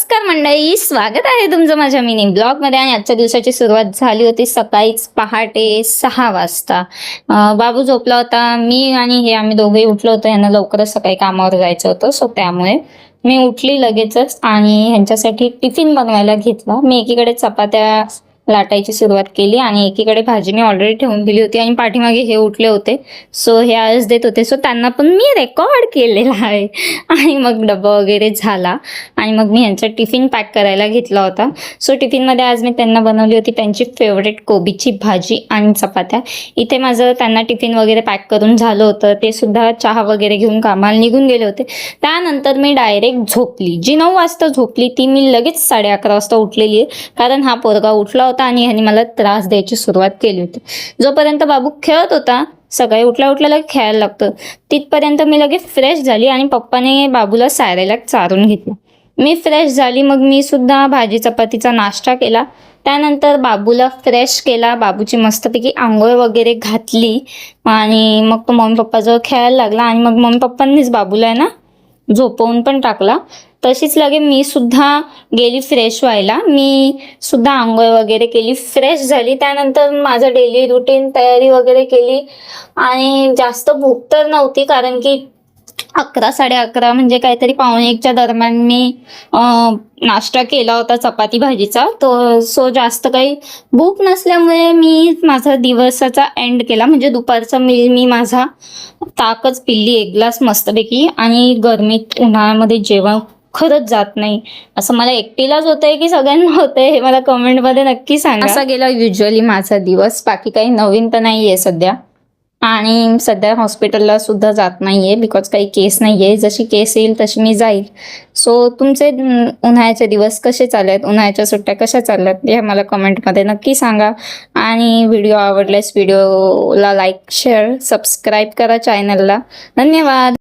नमस्कार मंडळी, स्वागत आहे तुमचं माझ्या मिनी ब्लॉगमध्ये. आणि आजच्या दिवसाची सुरुवात झाली होती सकाळीच पहाटे 6 वाजता. बाबू झोपला होता, मी आणि आम्ही दोघेही उठलो होतो. यांना लवकरच सकाळी कामावर जायचं होतं, सो त्यामुळे मी उठली लगेचच आणि ह्यांच्यासाठी टिफिन बनवायला घेतला. मी एकीकडे चपात्या लाटायची सुरुवात केली आणि एकीकडे भाजी मी ऑलरेडी ठेवून दिली होती आणि पाठीमागे हे उठले होते, सो हे आवाज देत होते. सो त्यांना पण मी रेकॉर्ड केलेला आहे. आणि मग डबा वगैरे झाला आणि मग मी ह्यांचा टिफिन पॅक करायला घेतला होता. सो टिफिनमध्ये आज मी त्यांना बनवली होती त्यांची फेवरेट कोबीची भाजी आणि चपात्या. इथे माझं त्यांना टिफिन वगैरे पॅक करून झालं होतं. ते सुद्धा चहा वगैरे घेऊन कामाला निघून गेले होते. त्यानंतर मी डायरेक्ट झोपली. जी 9 वाजता झोपली ती मी लगेच 11:30 वाजता उठलेली आहे, कारण हा पोरगा उठला होता आणि ह्याने मला त्रास द्यायची सुरुवात केली होती. जोपर्यंत बाबू खेळत होता, सकाळी उठल्या उठल्या खेळायला लागतं, तिथपर्यंत मी लगेच फ्रेश झाली आणि पप्पाने बाबूला सायरेला चारून घेतलं. मी फ्रेश झाली, मग मी सुद्धा भाजी चपातीचा नाश्ता केला. त्यानंतर बाबूला फ्रेश केला, बाबूची मस्तपैकी आंघोळ वगैरे घातली आणि मग तो मम्मी पप्पाजवळ खेळायला लागला. आणि मग मम्मी पप्पांनीच बाबूला आहे ना झोपवून पण टाकला. तशीच लगे मी सुद्धा गेली फ्रेश व्हायला. मी सुद्धा आंघोळ वगैरे केली, फ्रेश झाली. त्यानंतर माझं डेली रुटीन तयारी वगैरे केली आणि जास्त भूक तर नव्हती, कारण की 11 11:30 म्हणजे काहीतरी 11:45च्या दरम्यान मी नाश्ता केला होता चपाती भाजीचा. तो सो जास्त काही भूक नसल्यामुळे मी माझा दिवसाचा एंड केला. म्हणजे दुपारचा मील मी माझा ताकच पिल्ली 1 ग्लास मस्तपैकी. आणि गरमीत उन्हाळ्यामध्ये जेवण खरंच जात नाही. असं मला एकटीलाच होतंय की सगळ्यांना होतंय हे मला कमेंटमध्ये नक्की सांगा. असा गेला युजली माझा दिवस. बाकी काही नवीन तर नाही आहे सध्या. आणि सध्या हॉस्पिटलला सुद्धा जात नाही आहे, बिकॉज काही केस नाही आहे. जशी केस येईल तशी मी जाईल. सो तुमचे उन्हाळ्याचे दिवस कसे चालले आहेत, उन्हाळ्याच्या सुट्ट्या कशा चालल्या आहेत हे मला कमेंटमध्ये नक्की सांगा. आणि व्हिडिओ आवडल्यास व्हिडिओला लाईक शेअर सबस्क्राईब करा चॅनलला. धन्यवाद.